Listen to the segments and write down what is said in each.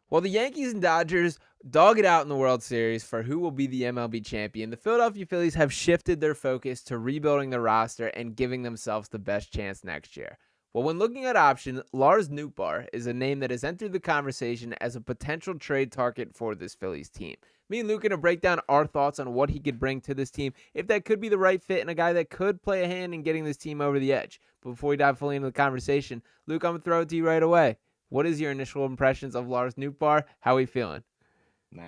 While the Yankees and Dodgers dog it out in the World Series for who will be the MLB champion, the Philadelphia Phillies have shifted their focus to rebuilding the roster and giving themselves the best chance next year. Well, when looking at options, Lars Nootbaar is a name that has entered the conversation as a potential trade target for this Phillies team. Me and Luke are going to break down our thoughts on what he could bring to this team, if that could be the right fit and a guy that could play a hand in getting this team over the edge. But before we dive fully into the conversation, Luke, I'm going to throw it to you right away. What is your initial impressions of Lars Nootbaar? How are we feeling? Nah,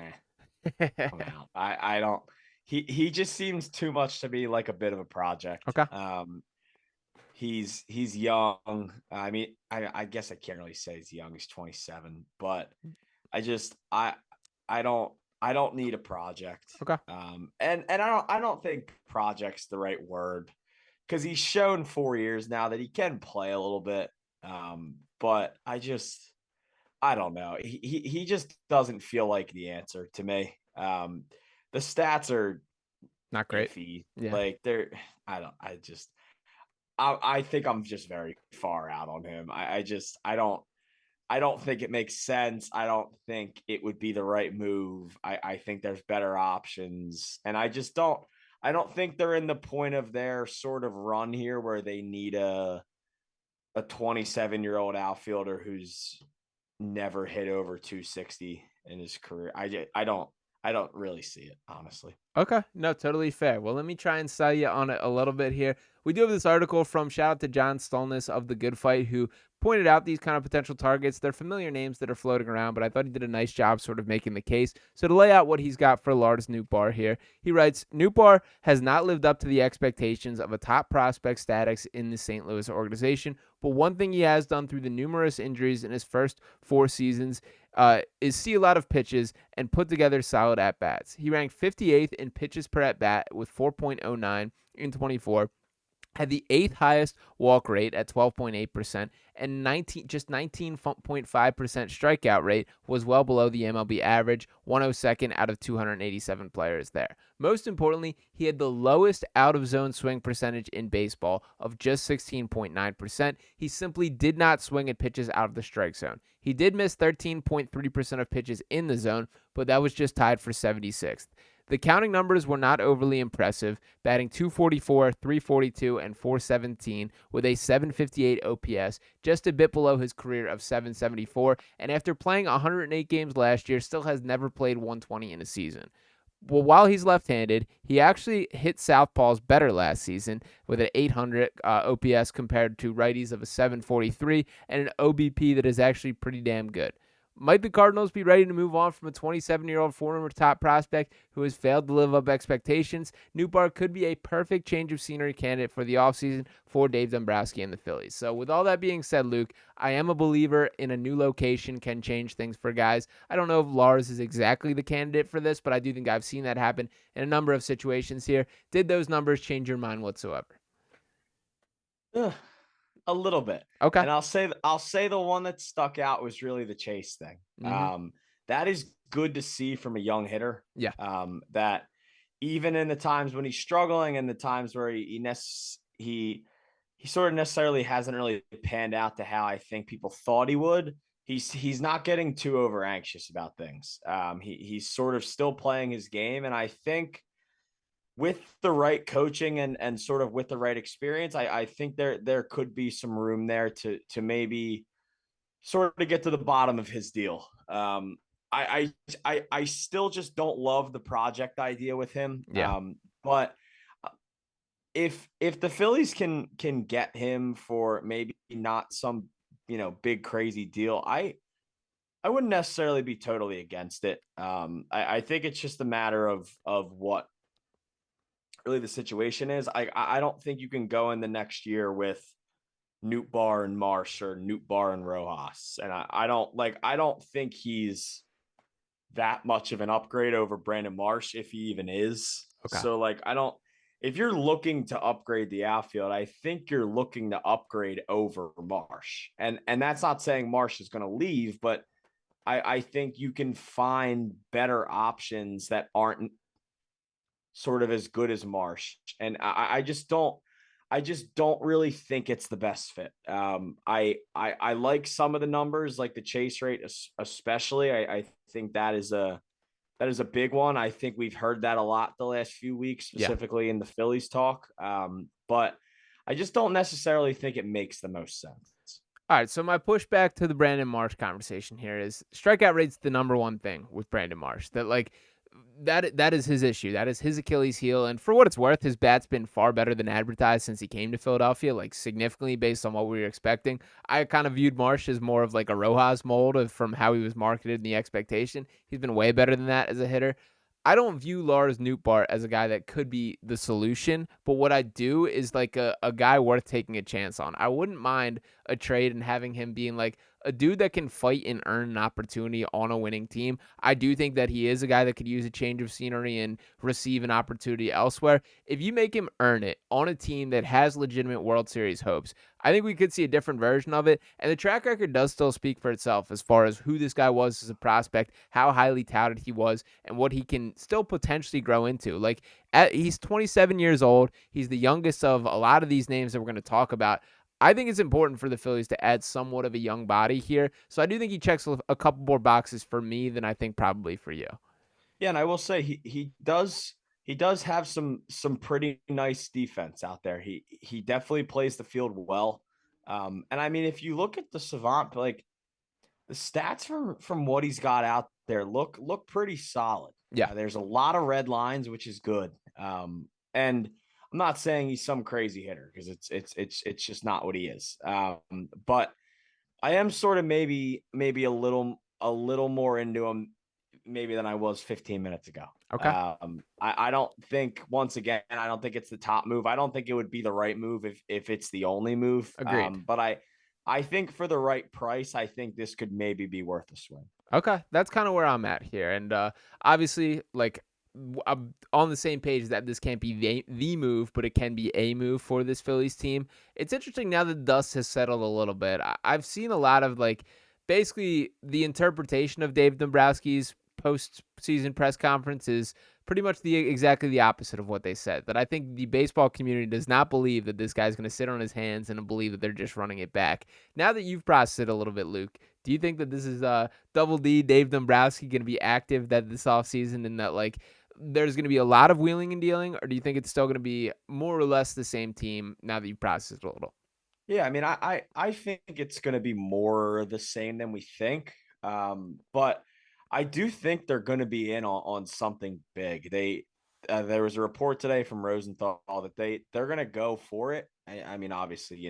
I'm out. I don't. He just seems too much to be like a bit of a project. Okay. He's young. I mean, I guess I can't really say he's young. He's 27, but I just I don't need a project. Okay. And I don't think project's the right word because he's shown 4 years now that he can play a little bit. But I don't know. He just doesn't feel like the answer to me. The stats are Not great. iffy. Yeah. Like they're I think I'm just very far out on him. I don't think it makes sense. I don't think it would be the right move. I think there's better options. And I don't think they're in the point of their sort of run here where they need a 27-year-old outfielder who's never hit over 260 in his career. I don't really see it, honestly. Okay. No, totally fair. Well, let me try and sell you on it a little bit here. We do have this article from shout out to John Stolness of The Good Fight, who pointed out these kind of potential targets. They're familiar names that are floating around, but I thought he did a nice job sort of making the case. So to lay out what he's got for Lars Nootbaar here, he writes, Nootbaar has not lived up to the expectations of a top prospect status in the St. Louis organization, but one thing he has done through the numerous injuries in his first 4 seasons is see a lot of pitches and put together solid at-bats. He ranked 58th in pitches per at-bat with 4.09 in 24, had the 8th highest walk rate at 12.8%, and 19.5% strikeout rate was well below the MLB average, 102nd out of 287 players there. Most importantly, he had the lowest out-of-zone swing percentage in baseball of just 16.9%. He simply did not swing at pitches out of the strike zone. He did miss 13.3% of pitches in the zone, but that was just tied for 76th. The counting numbers were not overly impressive, batting .244, .342, and .417 with a .758 OPS, just a bit below his career of .774, and after playing 108 games last year, still has never played 120 in a season. Well, while he's left-handed, he actually hit southpaws better last season with an .800 OPS compared to righties of a .743 and an OBP that is actually pretty damn good. Might the Cardinals be ready to move on from a 27-year-old former top prospect who has failed to live up expectations? Nootbaar could be a perfect change of scenery candidate for the offseason for Dave Dombrowski and the Phillies. So with all that being said, Luke, I am a believer in a new location can change things for guys. I don't know if Lars is exactly the candidate for this, but I do think I've seen that happen in a number of situations here. Did those numbers change your mind whatsoever? Ugh, a little bit. Okay. And I'll say the one that stuck out was really the chase thing. Mm-hmm. That is good to see from a young hitter. Yeah. That even in the times when he's struggling and the times where he sort of necessarily hasn't really panned out to how I think people thought he would. He's not getting too over anxious about things. He's sort of still playing his game, and I think with the right coaching and sort of with the right experience, I think there could be some room there to maybe sort of get to the bottom of his deal. I still just don't love the project idea with him. Yeah. But if the Phillies can get him for maybe not some big crazy deal, I wouldn't necessarily be totally against it. I think it's just a matter of what really the situation is. I don't think you can go in the next year with Nootbaar and Marsh or Nootbaar and Rojas, and I don't think he's that much of an upgrade over Brandon Marsh if he even is. Okay. So I don't. If you're looking to upgrade the outfield, I think you're looking to upgrade over Marsh, and that's not saying Marsh is going to leave, but I think you can find better options that aren't sort of as good as Marsh. And I just don't I just don't really think it's the best fit. I like some of the numbers, like the chase rate, especially. I think that is a big one. I think we've heard that a lot the last few weeks, Yeah. specifically in the Phillies talk. But I just don't necessarily think it makes the most sense. All right, so my pushback to the Brandon Marsh conversation here is strikeout rate's the number one thing with Brandon Marsh. That is his issue. That is his Achilles heel. And for what it's worth, his bat's been far better than advertised since he came to Philadelphia, like significantly based on what we were expecting. I kind of viewed Marsh as more of like a Rojas mold from how he was marketed and the expectation. He's been way better than that as a hitter. I don't view Lars Nootbaar as a guy that could be the solution, but what I do is like a guy worth taking a chance on. I wouldn't mind a trade and having him being like a dude that can fight and earn an opportunity on a winning team. I do think that he is a guy that could use a change of scenery and receive an opportunity elsewhere. If you make him earn it on a team that has legitimate World Series hopes, I think we could see a different version of it. And the track record does still speak for itself as far as who this guy was as a prospect, how highly touted he was, and what he can still potentially grow into. He's 27 years old. He's the youngest of a lot of these names that we're going to talk about. I think it's important for the Phillies to add somewhat of a young body here. So I do think he checks a couple more boxes for me than I think probably for you. Yeah, and I will say he does have some pretty nice defense out there. He definitely plays the field well. And I mean, if you look at the Savant, like the stats from what he's got out there look pretty solid. Yeah, There's a lot of red lines, which is good. And I'm not saying he's some crazy hitter because it's just not what he is. But I am sort of maybe a little more into him maybe than I was 15 minutes ago. okay, I don't think once again I don't think it's the top move. I don't think it would be the right move if it's the only move. agreed. But I think for the right price, I think this could maybe be worth a swing. Okay, that's kind of where I'm at here, and obviously, I'm on the same page that this can't be the move, but it can be a move for this Phillies team. It's interesting now that the dust has settled a little bit. I've seen a lot of basically the interpretation of Dave Dombrowski's post-season press conference is pretty much exactly the opposite of what they said. That I think the baseball community does not believe that this guy's going to sit on his hands and believe that they're just running it back. Now that you've processed it a little bit, Luke, do you think that this is Double D, Dave Dombrowski going to be active that this offseason and that there's going to be a lot of wheeling and dealing, or do you think it's still going to be more or less the same team now that you've processed it a little? Yeah, I mean, I think it's going to be more the same than we think. But I do think they're going to be in on something big. There was a report today from Rosenthal that they're going to go for it. I mean, obviously,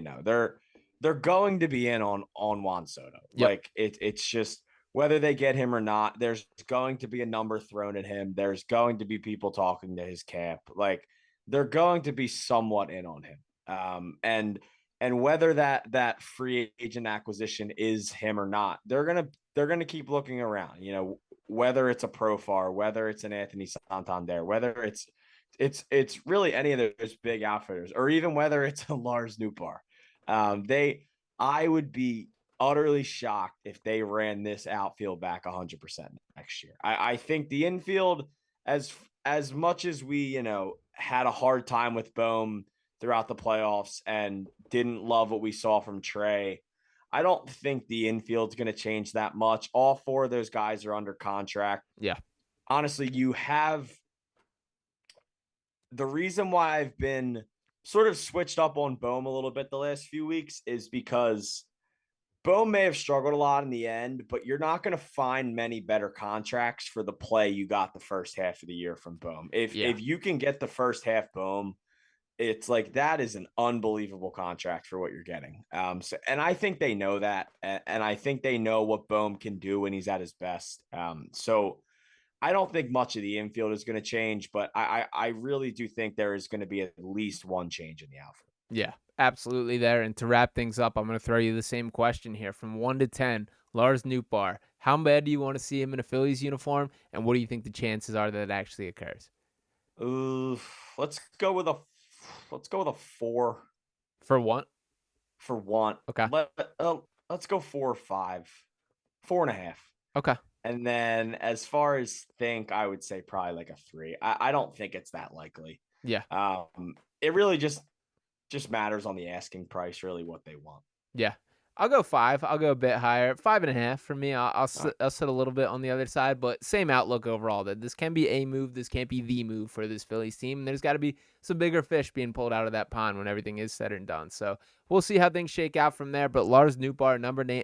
they're going to be in on Juan Soto. Yep. It's just whether they get him or not. There's going to be a number thrown at him. There's going to be people talking to his camp. They're going to be somewhat in on him. And whether that free agent acquisition is him or not, they're gonna keep looking around. Whether it's a Profar, whether it's an Anthony Santander, whether it's really any of those big outfitters, or even whether it's a Lars Nootbaar. I would be utterly shocked if they ran this outfield back 100% next year. I think the infield, as much as we had a hard time with Bohm throughout the playoffs and didn't love what we saw from Trey, I don't think the infield's going to change that much. All four of those guys are under contract. Yeah. Honestly, you have the reason why I've been sort of switched up on Bohm a little bit the last few weeks is because Bohm may have struggled a lot in the end, but you're not going to find many better contracts for the play you got the first half of the year from Bohm. Yeah. If you can get the first half Bohm, it's like that is an unbelievable contract for what you're getting. And I think they know that, and I think they know what Bohm can do when he's at his best. So I don't think much of the infield is going to change, but I really do think there is going to be at least one change in the outfield. Yeah, absolutely there. And to wrap things up, I'm going to throw you the same question here from 1 to 10. Lars Nootbaar, how bad do you want to see him in a Phillies uniform? And what do you think the chances are that it actually occurs? Ooh, let's go with a 4 For one? for one. Okay. Let's go 4 or 5, 4.5. Okay. And then as far as think, I would say probably like a 3. I don't think it's that likely. Yeah. It really just just matters on the asking price, really, what they want. Yeah. I'll go 5. I'll go a bit higher. 5.5 for me. I'll All right. sit, I'll sit a little bit on the other side, but same outlook overall that this can be a move. This can't be the move for this Phillies team. And there's got to be some bigger fish being pulled out of that pond when everything is said and done. So we'll see how things shake out from there. But Lars Nootbaar,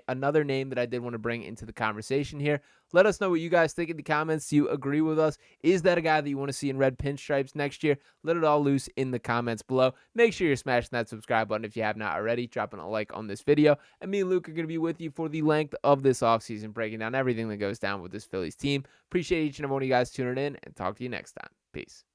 another name that I did want to bring into the conversation here. Let us know what you guys think in the comments. Do you agree with us? Is that a guy that you want to see in red pinstripes next year? Let it all loose in the comments below. Make sure you're smashing that subscribe button if you have not already, dropping a like on this video. And me and Luke are going to be with you for the length of this offseason, breaking down everything that goes down with this Phillies team. Appreciate each and every one of you guys tuning in, and talk to you next time. Peace.